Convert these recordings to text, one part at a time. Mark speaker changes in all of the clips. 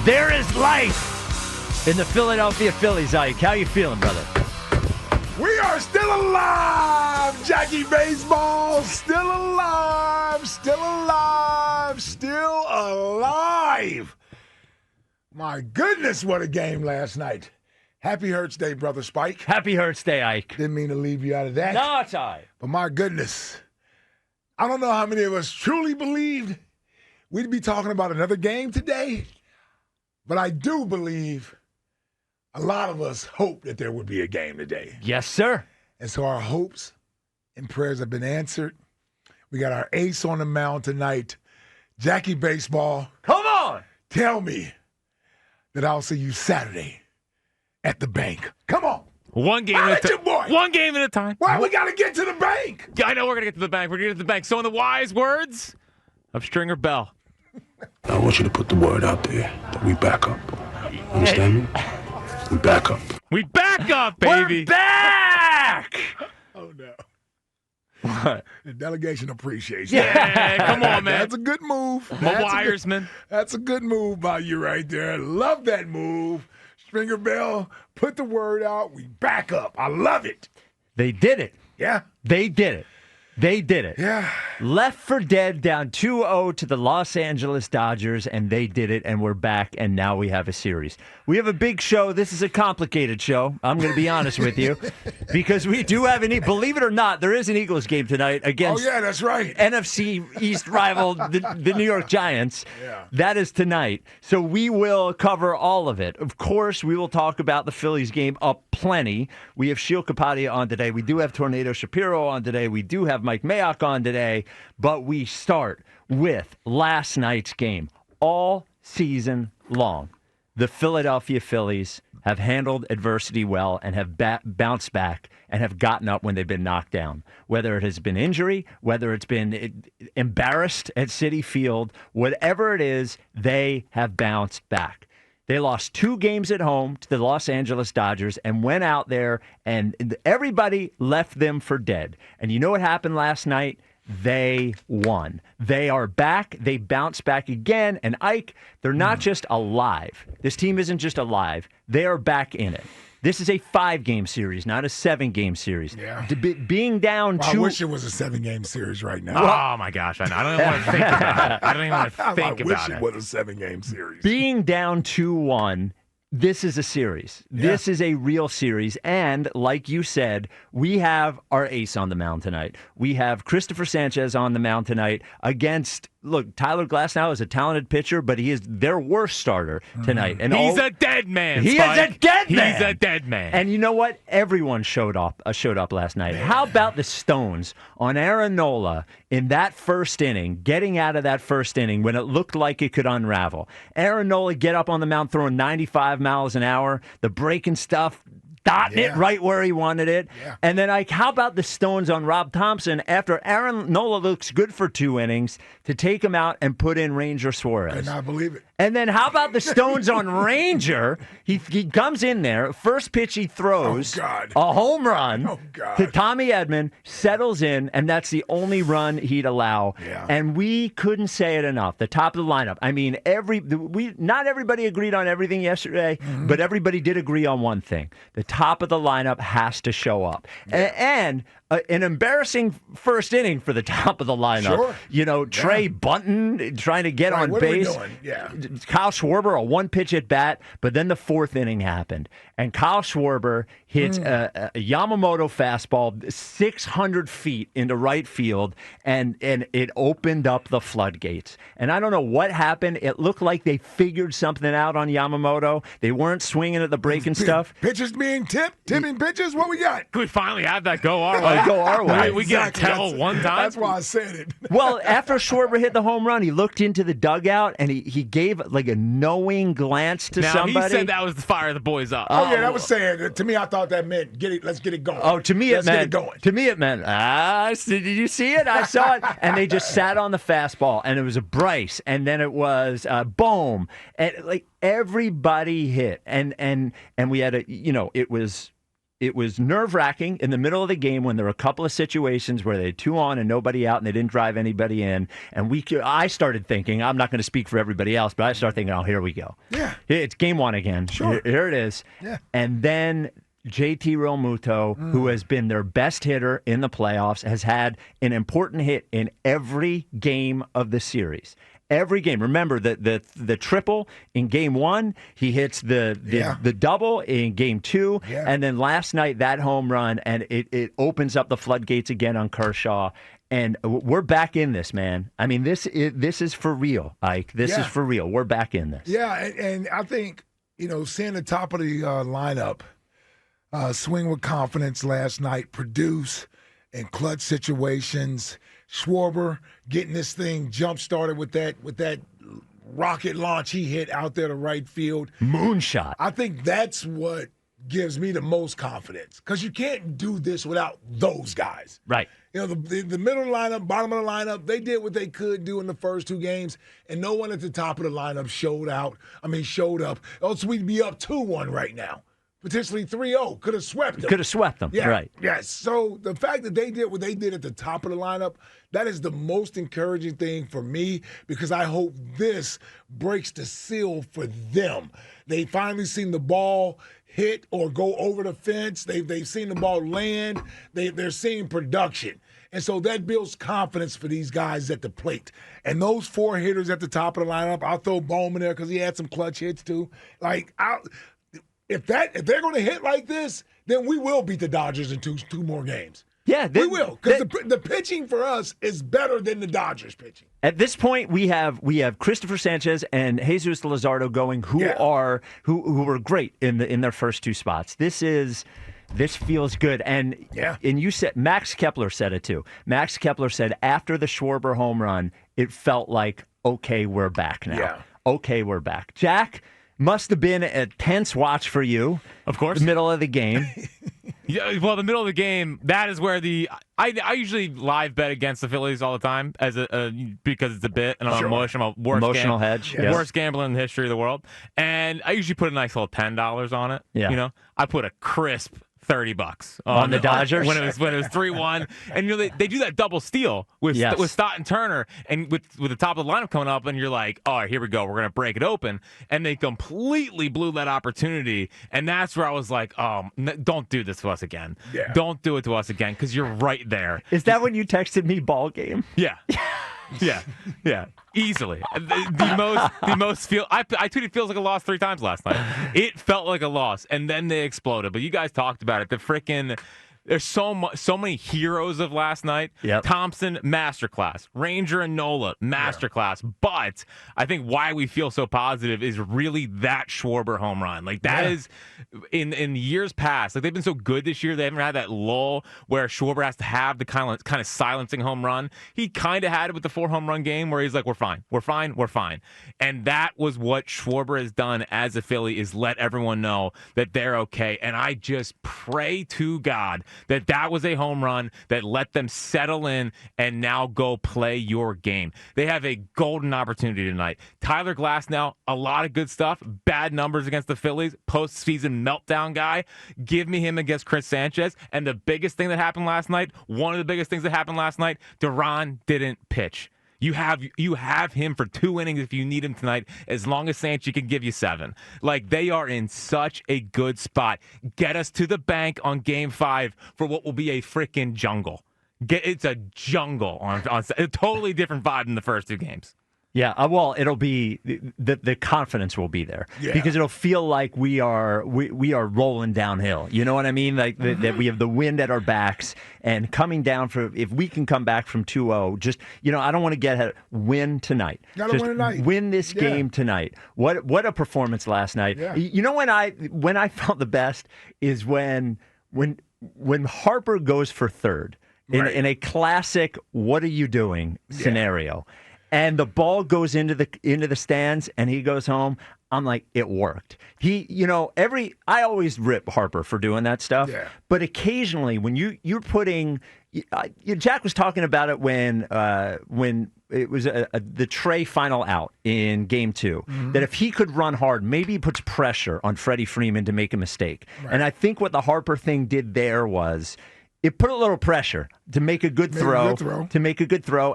Speaker 1: There is life in the Philadelphia Phillies, Ike. How you feeling, brother?
Speaker 2: We are still alive, Jackie Baseball. Still alive, still alive, still alive. My goodness, what a game last night. Happy Hurts Day, Brother Spike.
Speaker 1: Happy Hurts Day, Ike.
Speaker 2: Didn't mean to leave you out of that.
Speaker 1: No, it's all right.
Speaker 2: But my goodness, I don't know how many of us truly believed we'd be talking about another game today, but I do believe a lot of us hoped that there would be a game today.
Speaker 1: Yes, sir.
Speaker 2: And so our hopes and prayers have been answered. We got our ace on the mound tonight. Jackie Baseball.
Speaker 1: Come on.
Speaker 2: Tell me that I'll see you Saturday at the bank. Come on.
Speaker 3: One game at a time.
Speaker 2: Why we got to get to the bank?
Speaker 3: Yeah, I know we're going to get to the bank. We're going to get to the bank. So in the wise words of Stringer Bell.
Speaker 4: I want you to put the word out there that we back up. Understand me? We back up.
Speaker 3: We back up, baby.
Speaker 1: We're back.
Speaker 2: Oh, no.
Speaker 1: What?
Speaker 2: The delegation appreciates
Speaker 3: Yeah,
Speaker 2: that.
Speaker 3: come on, man.
Speaker 2: That's a good move.
Speaker 3: Wiresman.
Speaker 2: That's a good move by you right there. Love that move. Stringer Bell, put the word out. We back up. I love it.
Speaker 1: They did it.
Speaker 2: Yeah.
Speaker 1: They did it. They did it.
Speaker 2: Yeah.
Speaker 1: Left for dead, down 2-0 to the Los Angeles Dodgers, and they did it, and we're back, and now we have a series. We have a big show. This is a complicated show. I'm going to be honest with you, because we do have believe it or not, there is an Eagles game tonight against
Speaker 2: that's right.
Speaker 1: NFC East rival, the New York Giants.
Speaker 2: Yeah.
Speaker 1: That is tonight. So we will cover all of it. Of course, we will talk about the Phillies game up plenty. We have Sheil Kapadia on today. We do have Tornado Shapiro on today. We do have Mike Mayock on today. But we start with last night's game. All season long, the Philadelphia Phillies have handled adversity well and have bounced back and have gotten up when they've been knocked down. Whether it has been injury, whether it's been embarrassed at Citi Field, whatever it is, they have bounced back. They lost 2 games at home to the Los Angeles Dodgers and went out there, and everybody left them for dead. And you know what happened last night? They won. They are back. They bounced back again. And Ike, they're not just alive. This team isn't just alive. They are back in it. This is a 5-game series, not a 7-game series.
Speaker 2: Yeah.
Speaker 1: Being down
Speaker 2: I
Speaker 1: 2.
Speaker 2: wish it was a 7-game series right now.
Speaker 3: Oh, my gosh. I don't even want to think about it. I don't even want to think
Speaker 2: I
Speaker 3: about
Speaker 2: wish
Speaker 3: it.
Speaker 2: it was a 7-game series.
Speaker 1: Being down 2-1, this is a series. This is a real series. And like you said, we have our ace on the mound tonight. We have Christopher Sanchez on the mound tonight against, look, Tyler Glasnow is a talented pitcher, but he is their worst starter tonight. And
Speaker 3: He's a dead man,
Speaker 1: He
Speaker 3: Spike.
Speaker 1: is a dead man.
Speaker 3: He's a dead man.
Speaker 1: And you know what? Everyone showed up last night. How about the Stones on Aaron Nola in that first inning, getting out of that first inning when it looked like it could unravel? Aaron Nola get up on the mound throwing 95 miles an hour, the breaking stuff, dotting it right where he wanted it.
Speaker 2: Yeah.
Speaker 1: And then, how about the Stones on Rob Thompson after Aaron Nola looks good for 2 innings to take him out and put in Ranger Suarez?
Speaker 2: And I believe it.
Speaker 1: And then how about the Stones on Ranger? He comes in there, first pitch he throws, a home run to Tommy Edman, settles in, and that's the only run he'd allow.
Speaker 2: Yeah.
Speaker 1: And we couldn't say it enough. The top of the lineup. I mean, not everybody agreed on everything yesterday, but everybody did agree on one thing. The top of the lineup has to show up. Yeah. And an embarrassing first inning for the top of the lineup.
Speaker 2: Sure.
Speaker 1: You know, Trey Bunton trying to get on
Speaker 2: what
Speaker 1: base.
Speaker 2: Are we doing? Yeah.
Speaker 1: Kyle Schwarber, a 1-pitch at bat, but then the 4th inning happened. And Kyle Schwarber hits a Yamamoto fastball 600 feet into right field, and it opened up the floodgates. And I don't know what happened. It looked like they figured something out on Yamamoto. They weren't swinging at the break and stuff.
Speaker 2: Pitches being tipping pitches? What we got?
Speaker 3: Can we finally have that go our way?
Speaker 1: Go our way.
Speaker 3: We got to tell one time.
Speaker 2: That's why I said it.
Speaker 1: Well, after Schwarber hit the home run, he looked into the dugout, and he gave like a knowing glance to somebody.
Speaker 3: He said that was to fire the boys up.
Speaker 2: Oh, yeah, that was saying, to me, I thought that meant let's get it going.
Speaker 1: Oh, to me
Speaker 2: let's
Speaker 1: it meant,
Speaker 2: get it going.
Speaker 1: To me it meant, did you see it? I saw it. And they just sat on the fastball, and it was a Bryce, and then it was Bohm, and like everybody hit, and we had it was it was nerve-wracking in the middle of the game when there were a couple of situations where they had 2 on and nobody out and they didn't drive anybody in. And I started thinking, I'm not going to speak for everybody else, but I started thinking, oh, here we go.
Speaker 2: Yeah.
Speaker 1: It's game 1 again.
Speaker 2: Sure.
Speaker 1: Here it is.
Speaker 2: Yeah.
Speaker 1: And then JT Realmuto, who has been their best hitter in the playoffs, has had an important hit in every game of the series. Every game. Remember the triple in game 1. He hits the double in game 2, and then last night that home run, and it opens up the floodgates again on Kershaw. And we're back in this, man. I mean, this is for real, Ike. This is for real. We're back in this.
Speaker 2: Yeah, and I think seeing the top of the lineup swing with confidence last night, produce in clutch situations. Schwarber getting this thing jump-started with that rocket launch he hit out there to right field.
Speaker 1: Moonshot.
Speaker 2: I think that's what gives me the most confidence because you can't do this without those guys.
Speaker 1: Right.
Speaker 2: The middle of the lineup, bottom of the lineup, they did what they could do in the first 2 games, and no one at the top of the lineup showed up. Else we'd be up 2-1 right now. Potentially 3-0. Could have swept them. Yeah.
Speaker 1: Right.
Speaker 2: Yes. So the fact that they did what they did at the top of the lineup, that is the most encouraging thing for me because I hope this breaks the seal for them. They finally seen the ball hit or go over the fence. They've seen the ball land. They're seeing production. And so that builds confidence for these guys at the plate. And those 4 hitters at the top of the lineup, I'll throw Bowman there because he had some clutch hits too. If they're going to hit like this, then we will beat the Dodgers in two more games.
Speaker 1: Yeah,
Speaker 2: we will because the pitching for us is better than the Dodgers pitching.
Speaker 1: At this point, we have Christopher Sanchez and Jesus Luzardo going, who were great in their first 2 spots. This feels good, and you said Max Kepler said it too. Max Kepler said after the Schwarber home run, it felt like okay, we're back now. Yeah. Okay, we're back. Jack. Must have been a tense watch for you.
Speaker 3: Of course.
Speaker 1: The middle of the game.
Speaker 3: Yeah, well, the middle of the game, that is where I usually live bet against the Phillies all the time because it's a bit, and I'm a
Speaker 1: emotional hedge.
Speaker 3: Worst gambler in the history of the world. And I usually put a nice little $10 on it.
Speaker 1: Yeah.
Speaker 3: I put a crisp $30
Speaker 1: on the Dodgers
Speaker 3: when it was 3-1, and they do that double steal with Stott and Turner, and with the top of the lineup coming up, and you're like, all right, here we go, we're gonna break it open, and they completely blew that opportunity, and that's where I was like, don't do this to us again, don't do it to us again, because you're right there.
Speaker 1: Is that when you texted me ball game?
Speaker 3: Yeah. Yeah, easily. The most I tweeted feels like a loss 3 times last night. It felt like a loss, and then they exploded. But you guys talked about it. The freaking there's so many heroes of last night.
Speaker 1: Yep.
Speaker 3: Thompson, masterclass. Ranger and Nola, masterclass. Yeah. But I think why we feel so positive is really that Schwarber home run. Like that is in years past. Like they've been so good this year. They haven't had that lull where Schwarber has to have the kind of silencing home run. He kind of had it with the 4 home run game where he's like, we're fine. And that was what Schwarber has done as a Philly, is let everyone know that they're okay. And I just pray to God that was a home run that let them settle in and now go play your game. They have a golden opportunity tonight. Tyler Glasnow, a lot of good stuff. Bad numbers against the Phillies. Postseason meltdown guy. Give me him against Chris Sanchez. And the biggest thing that happened last night, one of the biggest things that happened last night, Duran didn't pitch. You have him for 2 innings if you need him tonight, as long as Sanchez can give you 7. Like, they are in such a good spot. Get us to the bank on Game 5 for what will be a freaking jungle. It's a jungle on a totally different vibe than the first 2 games.
Speaker 1: Yeah, well, it'll be the confidence will be there because it'll feel like we are rolling downhill. You know what I mean? Like that we have the wind at our backs and coming down if we can come back from 2-0. Just I don't want to get ahead. Win tonight.
Speaker 2: Gotta win tonight.
Speaker 1: Win this game tonight. What a performance last night. Yeah. You know when I felt the best is when Harper goes for third in a classic "what are you doing" scenario. And the ball goes into the stands, and he goes home. I'm like, it worked. I always rip Harper for doing that stuff.
Speaker 2: Yeah.
Speaker 1: But occasionally, when you're putting, Jack was talking about it when it was the Trey final out in Game 2, that if he could run hard, maybe he puts pressure on Freddie Freeman to make a mistake. Right. And I think what the Harper thing did there was it put a little pressure to make a good throw,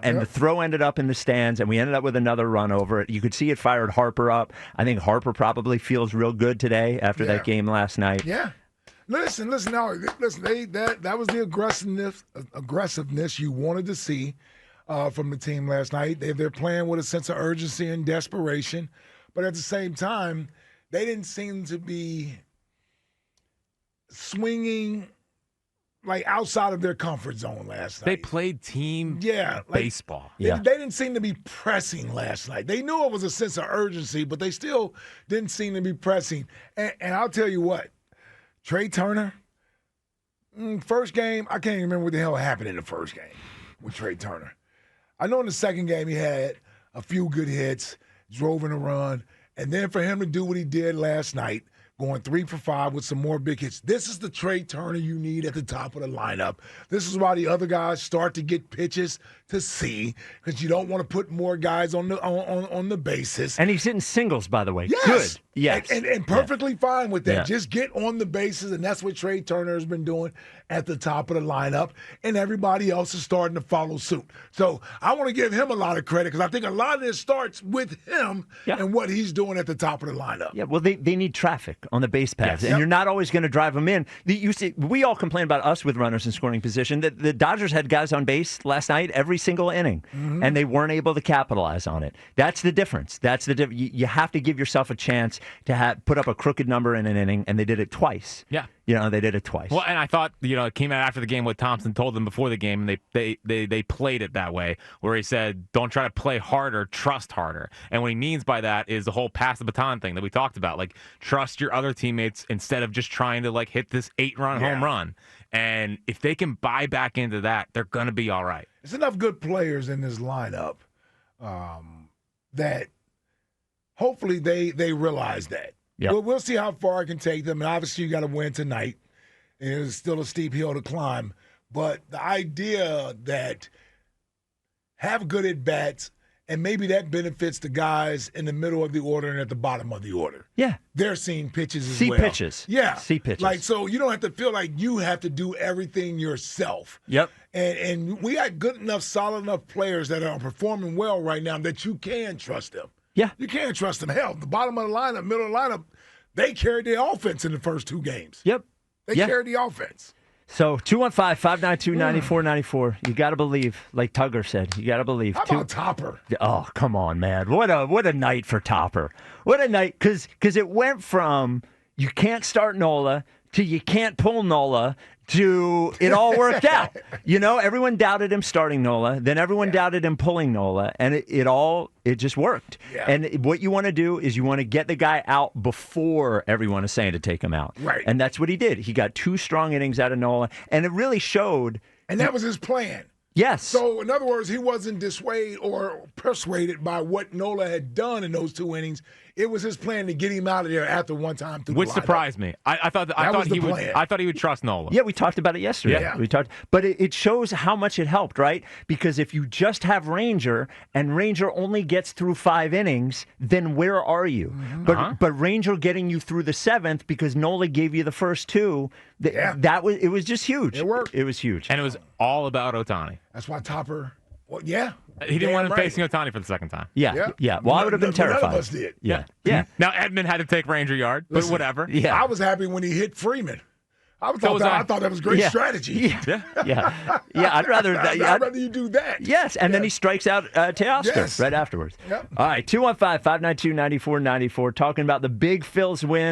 Speaker 1: and the throw ended up in the stands, and we ended up with another run over it. You could see it fired Harper up. I think Harper probably feels real good today after that game last night.
Speaker 2: Yeah. Listen. That was the aggressiveness you wanted to see from the team last night. They're playing with a sense of urgency and desperation, but at the same time, they didn't seem to be swinging like outside of their comfort zone last night.
Speaker 3: They played team baseball.
Speaker 2: They didn't seem to be pressing last night. They knew it was a sense of urgency, but they still didn't seem to be pressing. And I'll tell you what, Trey Turner, first game, I can't even remember what the hell happened in the first game with Trey Turner. I know in the second game he had a few good hits, drove in a run, and then for him to do what he did last night, going 3 for 5 with some more big hits. This is the Trey Turner you need at the top of the lineup. This is why the other guys start to get pitches to see, because you don't want to put more guys on the bases.
Speaker 1: And he's hitting singles, by the way.
Speaker 2: Yes.
Speaker 1: Good. Yes.
Speaker 2: And perfectly fine with that.
Speaker 1: Yeah.
Speaker 2: Just get on the bases, and that's what Trey Turner has been doing at the top of the lineup, and everybody else is starting to follow suit. So I want to give him a lot of credit, because I think a lot of this starts with him and what he's doing at the top of the lineup.
Speaker 1: Yeah, well, they need traffic on the base paths,
Speaker 2: Yes.
Speaker 1: and you're not always going to drive them in. We all complain about us with runners in scoring position. The Dodgers had guys on base last night every single inning, and they weren't able to capitalize on it. That's the difference. You have to give yourself a chance to put up a crooked number in an inning, and they did it twice.
Speaker 3: Yeah.
Speaker 1: They did it twice.
Speaker 3: Well, and I thought, it came out after the game what Thompson told them before the game, and they played it that way, where he said, don't try to play harder, trust harder. And what he means by that is the whole pass the baton thing that we talked about. Like, trust your other teammates instead of just trying to, hit this 8-run home run. And if they can buy back into that, they're going to be all right.
Speaker 2: There's enough good players in this lineup that hopefully they realize that.
Speaker 1: Yep.
Speaker 2: We'll see how far I can take them. And obviously, you got to win tonight. And it's still a steep hill to climb. But the idea that have good at-bats, and maybe that benefits the guys in the middle of the order and at the bottom of the order.
Speaker 1: Yeah.
Speaker 2: They're seeing pitches as
Speaker 1: See
Speaker 2: well.
Speaker 1: pitches.
Speaker 2: Yeah.
Speaker 1: See pitches.
Speaker 2: So you don't have to feel like you have to do everything yourself.
Speaker 1: Yep.
Speaker 2: And we got good enough, solid enough players that are performing well right now that you can trust them.
Speaker 1: Yeah.
Speaker 2: You can't trust them. Hell, the bottom of the lineup, middle of the lineup, they carried the offense in the first 2 games.
Speaker 1: Yep.
Speaker 2: They carried the offense.
Speaker 1: So 215-592-9494. You got to believe, like Tugger said. You got to believe.
Speaker 2: How about Topper?
Speaker 1: Oh, come on, man! What a night for Topper. What a night, because it went from you can't start Nola to you can't pull Nola to it all worked out. Everyone doubted him starting Nola, then everyone doubted him pulling Nola, and it just worked.
Speaker 2: Yeah.
Speaker 1: And what you want to do is you want to get the guy out before everyone is saying to take him out.
Speaker 2: Right.
Speaker 1: And that's what he did. He got 2 strong innings out of Nola, and it really showed.
Speaker 2: And that was his plan.
Speaker 1: Yes.
Speaker 2: So, in other words, he wasn't dissuaded or persuaded by what Nola had done in those 2 innings. It was his plan to get him out of there after one time through
Speaker 3: Which
Speaker 2: the lineup.
Speaker 3: surprised me. I thought he would trust Nola.
Speaker 1: Yeah, we talked about it yesterday.
Speaker 2: Yeah.
Speaker 1: But it shows how much it helped, right? Because if you just have Ranger and Ranger only gets through 5 innings, then where are you? But Ranger getting you through the 7th because Nola gave you the first 2. It was just huge.
Speaker 2: It worked.
Speaker 1: It was huge.
Speaker 3: And it was all about Ohtani.
Speaker 2: That's why Topper. Well, yeah.
Speaker 3: He didn't want him
Speaker 2: right.
Speaker 3: facing Ohtani for the second time.
Speaker 1: Yeah. Well, I would have been terrified.
Speaker 2: None of us did.
Speaker 1: Yeah.
Speaker 3: Now Edmund had to take Ranger yard, but whatever.
Speaker 1: Yeah.
Speaker 2: I was happy when he hit Freeman. I thought that was great strategy.
Speaker 1: Yeah. I'd rather
Speaker 2: you do that.
Speaker 1: Yes, and then he strikes out Teoscar right afterwards.
Speaker 2: Yep.
Speaker 1: All right, 215-592-9494, talking about the big Phils win.